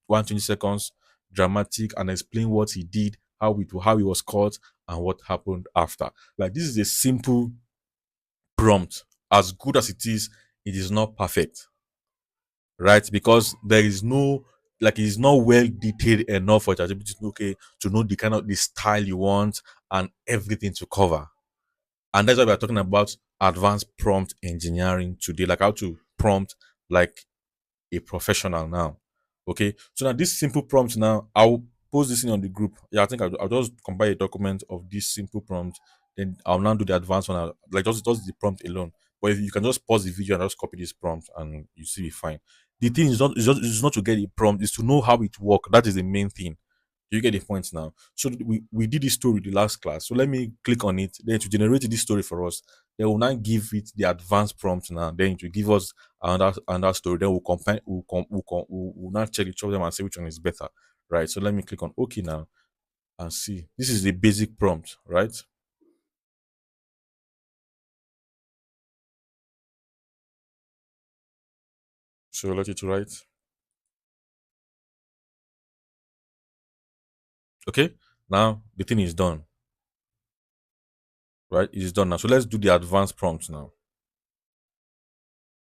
120 seconds, dramatic, and explain what he did, how he was caught, and what happened after. Like, this is a simple prompt. As good as it is not perfect, right? Because there is no, like, it is not well detailed enough for ChatGPT to know, okay, to know the kind of the style you want and everything to cover. And that's why we're talking about advanced prompt engineering today, like how to prompt like a professional now. Okay, so now this simple prompt, now I'll post this in on the group. Yeah, I think I'll just compile a document of this simple prompt, then I'll now do the advanced one. Like, just the prompt alone. But if you can just pause the video and just copy this prompt, and you see it fine. The thing is not to get a prompt, is to know how it works. That is the main thing. You get the point now. So we did this story the last class. So let me click on it. Then to generate this story for us, they will now give it the advanced prompt now. Then it will give us another story. Then we'll compare. We'll now check each of them and see which one is better. Right. So let me click on OK now and see. This is the basic prompt, right? So let it write. Okay. Now the thing is done. Right? It is done now. So let's do the advanced prompt now.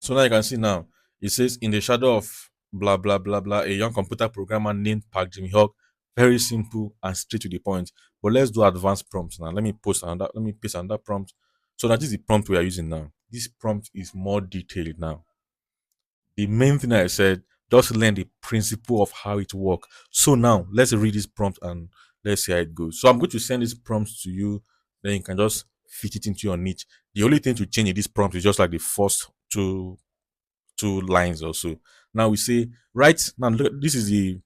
So now you can see now, it says, in the shadow of blah blah blah blah, a young computer programmer named Park Jim Hyuk. Very simple and straight to the point. But let's do advanced prompts now. Let me paste another prompt. So that is the prompt we are using now. This prompt is more detailed now. The main thing I said, just learn the principle of how it works. So now let's read this prompt and let's see how it goes. So I'm going to send this prompt to you, then you can just fit it into your niche. The only thing to change in this prompt is just like the first two lines or so. Now we say, right now, look, this is the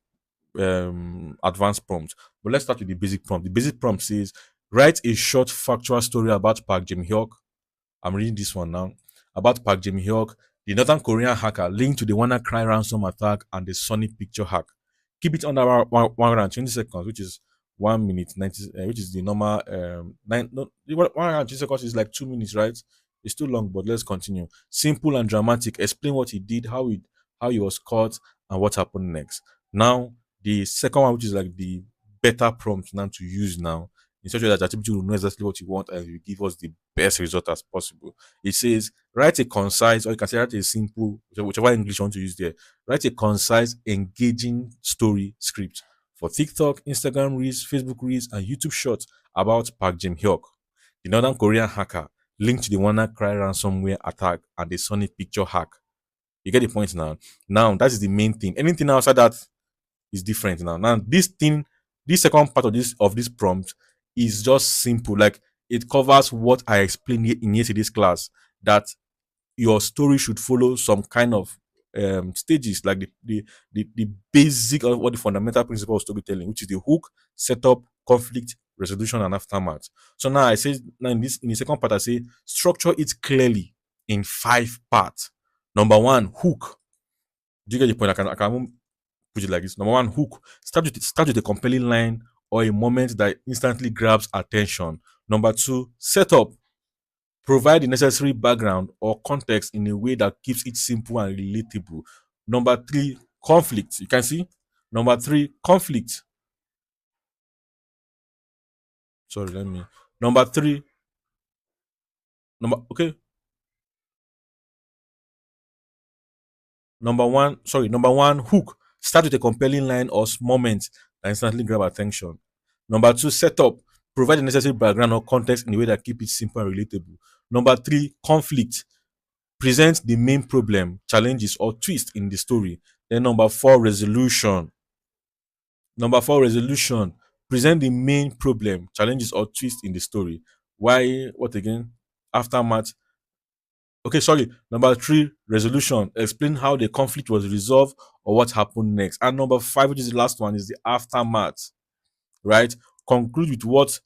advanced prompt, but let's start with the basic prompt. The basic prompt says, write a short factual story about Park Jim Hyuk. I'm reading this one now. About Park Jim Hyuk, the Northern Korean hacker linked to the WannaCry ransom attack and the Sony Picture hack. Keep it under 120 seconds, which is 1 minute 90, which is the normal 120 seconds is like 2 minutes, right? It's too long, but let's continue. Simple and dramatic. Explain what he did, how he was caught, and what happened next. Now, the second one, which is like the better prompt now to use now, in such a way that ChatGPT will know exactly what you want and will give us the best result as possible. It says, write a concise, or you can say write a simple, whichever English you want to use there. Write a concise, engaging story script for TikTok, Instagram Reels, Facebook Reels, and YouTube Shorts about Park Jim Hyuk, the Northern Korean hacker linked to the WannaCry ransomware attack and the Sony Picture hack. You get the point now. Now that is the main thing. Anything outside that is different now. Now this second part of this prompt is just simple. Like, it covers what I explained in yesterday's class, that your story should follow some kind of stages, like the basic of what the fundamental principle of storytelling, which is the hook, setup, conflict, resolution, and aftermath. So now I say, now in the second part, I say structure it clearly in 5 parts. Number one, hook. Do you get the point? I can put it like this. Number one, hook. Start with a compelling line or a moment that instantly grabs attention. Number two, setup. Provide the necessary background or context in a way that keeps it simple and relatable. Number three, conflict. You can see. Number three, conflict. Sorry, let me. Number three, okay. Number one, hook. Start with a compelling line or moment that instantly grab attention. Number two, setup. Provide the necessary background or context in a way that keep it simple and relatable. Number three, conflict. Present the main problem, challenges, or twist in the story. Then number four, resolution. Number four, resolution. Present the main problem, challenges, or twist in the story. Why? What again? Aftermath. Okay, sorry. Number three, resolution. Explain how the conflict was resolved or what happened next. And number five, which is the last one, is the aftermath. Right? Conclude with what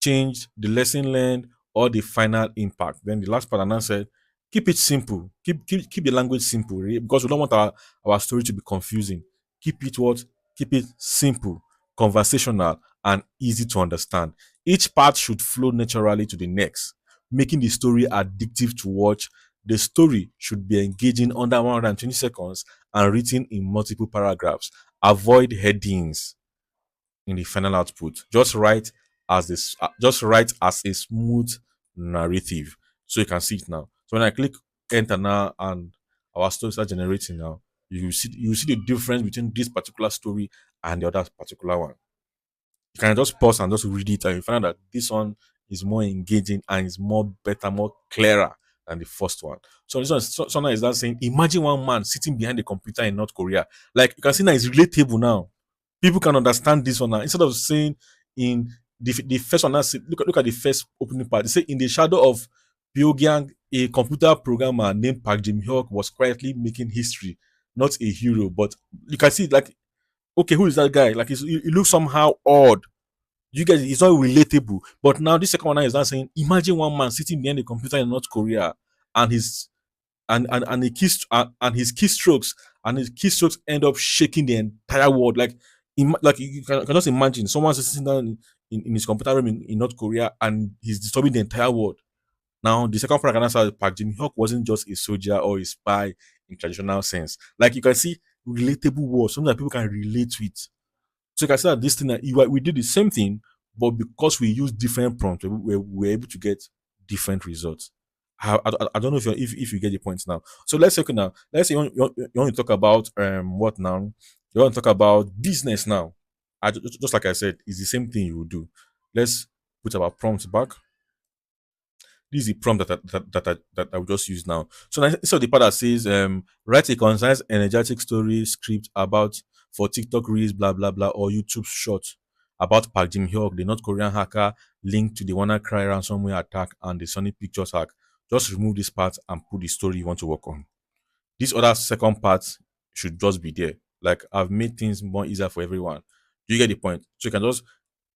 changed, the lesson learned, or the final impact. Then the last part, and I said, keep it simple. Keep the language simple, right? Because we don't want our story to be confusing. Keep it what? Keep it simple, conversational, and easy to understand. Each part should flow naturally to the next, making the story addictive to watch. The story should be engaging under 120 seconds and written in multiple paragraphs. Avoid headings in the final output. Just write as a smooth narrative. So you can see it now. So when I click enter now and our story starts generating now, you see the difference between this particular story and the other particular one. You can just pause and just read it, and you find out that this one is more engaging and is more better, more clearer than the first one. So this one, someone is now saying, imagine one man sitting behind a computer in North Korea. Like you can see now, it's relatable now. People can understand this one now. Instead of saying in the first one, now look at the first opening part. They say in the shadow of Pyongyang, a computer programmer named Park Jim Hyuk was quietly making history, not a hero. But you can see like, okay, who is that guy? Like it looks somehow odd. You guys, it's not relatable. But now this second one now is not saying, imagine one man sitting behind a computer in North Korea and his and his keystrokes end up shaking the entire world. Like, like you can just imagine someone sitting down in his computer room in North Korea and he's disturbing the entire world. Now, the second part I can answer is Park Jim Hyuk wasn't just a soldier or a spy in traditional sense. Like you can see relatable words, something that people can relate with. So you can say that this thing that we did the same thing, but because we use different prompts, we're able to get different results. I don't know if you get the point now. So let's say now. Let's say you want to talk about what now? You want to talk about business now. Just like I said, it's the same thing you will do. Let's put our prompts back. This is the prompt that I will just use now. So now, so the part that says write a concise, energetic story script about for TikTok reels, blah blah blah, or YouTube short about Park Jim Hyuk, the North Korean hacker linked to the WannaCry ransomware attack and the Sony Pictures hack. Just remove this part and put the story you want to work on. This other second part should just be there. Like I've made things more easier for everyone. Do you get the point? So you can just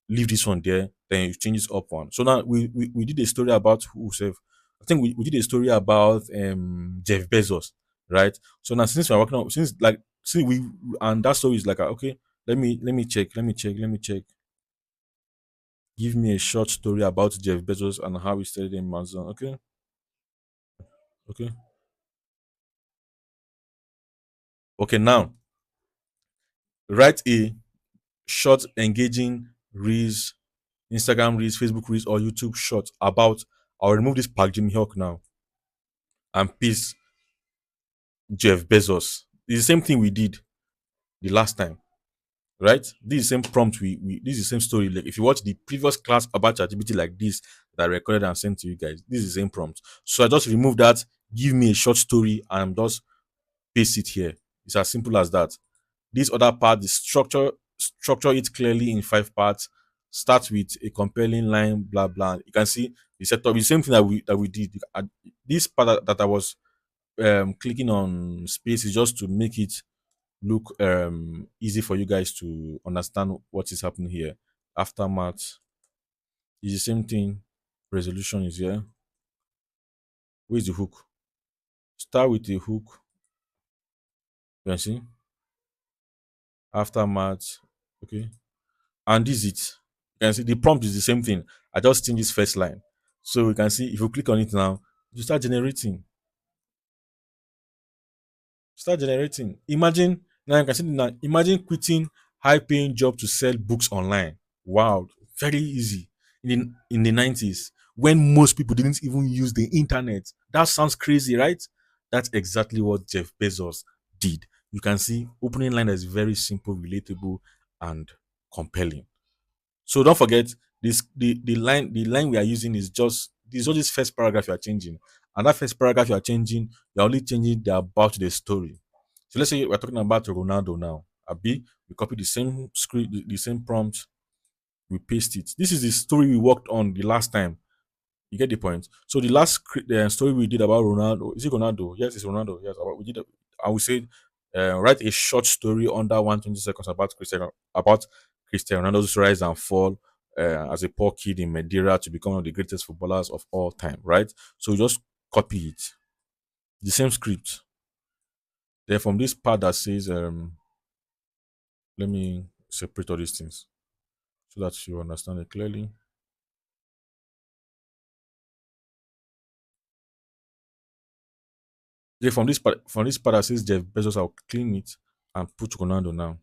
leave this one there, then you change this up one. So now we did a story about who said, I think we did a story about Jeff Bezos, right? So now since we're working on since like see we and that story is like okay, let me check. Give me a short story about Jeff Bezos and how he started Amazon. Okay. Okay, now write a short, engaging reels, Instagram reels, Facebook reels, or YouTube short about. I'll remove this Park Jim Hyuk now and paste Jeff Bezos. It's the same thing we did the last time, right? This is the same prompt we this is the same story. Like if you watch the previous class about ChatGPT like this that I recorded and sent to you guys, this is the same prompt. So I just remove that, give me a short story, and just paste it here. It's as simple as that. This other part, the structure it clearly in 5 parts. Start with a compelling line, blah blah. You can see the setup, the same thing that we did. This part that I was clicking on space is just to make it look easy for you guys to understand what is happening here. Aftermath is the same thing. Resolution is here. Where's the hook? Start with the hook. You can see aftermath. Okay, and this is it. You can see the prompt is the same thing. I just change this first line, so we can see if you click on it now, you start generating. Start generating. Imagine now you can see now. Imagine quitting high-paying job to sell books online. Wow, very easy. In the 90s, when most people didn't even use the internet. That sounds crazy, right? That's exactly what Jeff Bezos did. You can see opening line is very simple, relatable, and compelling. So don't forget this the line we are using is just this first paragraph you are changing. And that first paragraph you are changing, you're only changing the about the story. So let's say we're talking about Ronaldo now. Abi, we copy the same script, the same prompt, we paste it. This is the story we worked on the last time. You get the point. So the last story we did about Ronaldo, is it Ronaldo? Yes, it's Ronaldo. Yes, we did. I would say, write a short story under 120 seconds about Cristiano Ronaldo's rise and fall as a poor kid in Madeira to become one of the greatest footballers of all time. Right. So you just copy it, the same script. Then from this part that says, let me separate all these things so that you understand it clearly. Okay, from this part that says Jeff Bezos, I'll clean it and put Ronaldo now.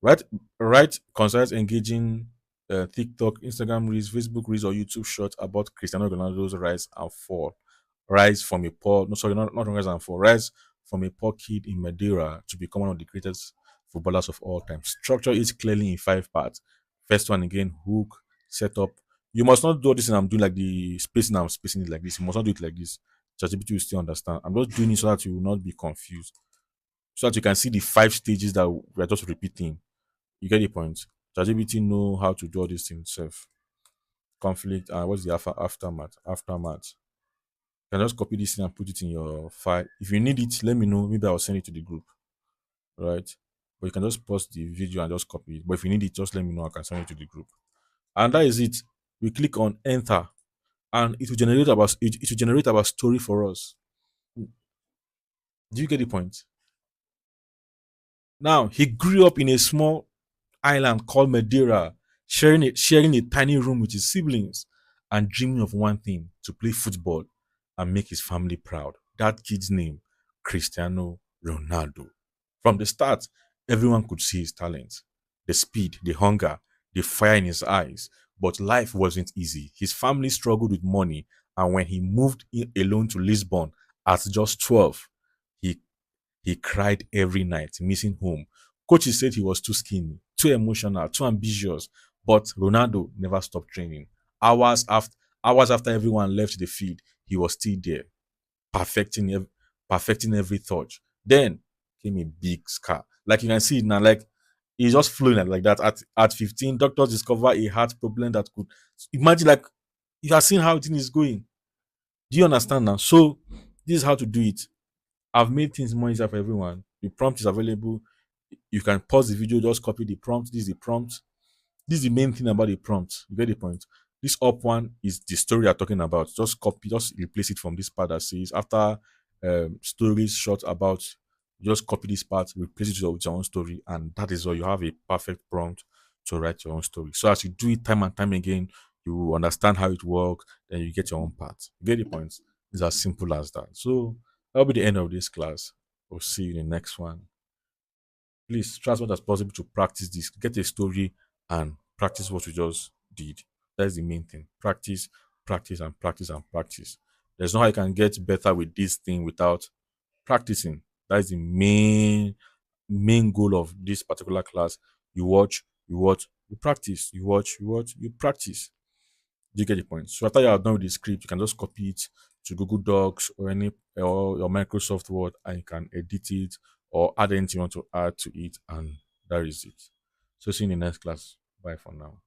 Right, right. Concerns engaging TikTok, Instagram Reels, Facebook Reels, or YouTube Shorts about Cristiano Ronaldo's rise and fall. Rise from a poor, no, sorry, not rise and fall. Rise from a poor kid in Madeira to become one of the greatest footballers of all time. Structure is clearly in five parts. First one again, hook, setup. You must not do this, and I'm doing like the spacing. I'm spacing it like this. You must not do it like this. ChatGPT will still understand. I'm just doing it so that you will not be confused, so that you can see the five stages that we are just repeating. You get the point. ChatGPT know how to do all these things itself. Conflict and what's the aftermath? Aftermath. You can just copy this thing and put it in your file. If you need it, let me know. Maybe I'll send it to the group. Right? But you can just pause the video and just copy it. But if you need it, just let me know. I can send it to the group. And that is it. We click on enter and it will generate our story for us. Do you get the point? Now he grew up in a small island called Madeira, sharing a tiny room with his siblings and dreaming of one thing: to play football and make his family proud. That kid's name, Cristiano Ronaldo. From the start, everyone could see his talent, the speed, the hunger, the fire in his eyes. But life wasn't easy. His family struggled with money, and when he moved in alone to Lisbon at just 12, he he cried every night, missing home. Coaches said he was too skinny, too emotional, too ambitious, but Ronaldo never stopped training. Hours after hours after everyone left the field, he was still there, perfecting perfecting every touch. Then came a big scar. Like you can see it now, like he's just flowing like that. At 15, doctors discover a heart problem that could imagine, like you are seeing how the thing is going. Do you understand now? So this is how to do it. I've made things more easier for everyone. The prompt is available. You can pause the video, just copy the prompt. This is the prompt. This is the main thing about the prompt. You get the point. This up one is the story you're talking about. Just copy, just replace it from this part that says after stories short about. Just copy this part, replace it with your own story, and that is all. You have a perfect prompt to write your own story. So as you do it time and time again, you understand how it works, then you get your own part. You get the point? It's as simple as that. So that'll be the end of this class. We'll see you in the next one. Please try as much as possible to practice this. Get a story and practice what you just did. That's the main thing. Practice, practice, and practice and practice. There's no how you can get better with this thing without practicing. That is the main goal of this particular class. You watch, you practice, you watch, you practice. Do you get the point? So after you are done with the script, you can just copy it to Google Docs or any or your Microsoft Word, and you can edit it or add anything you want to add to it, and that is it. So see you in the next class. Bye for now.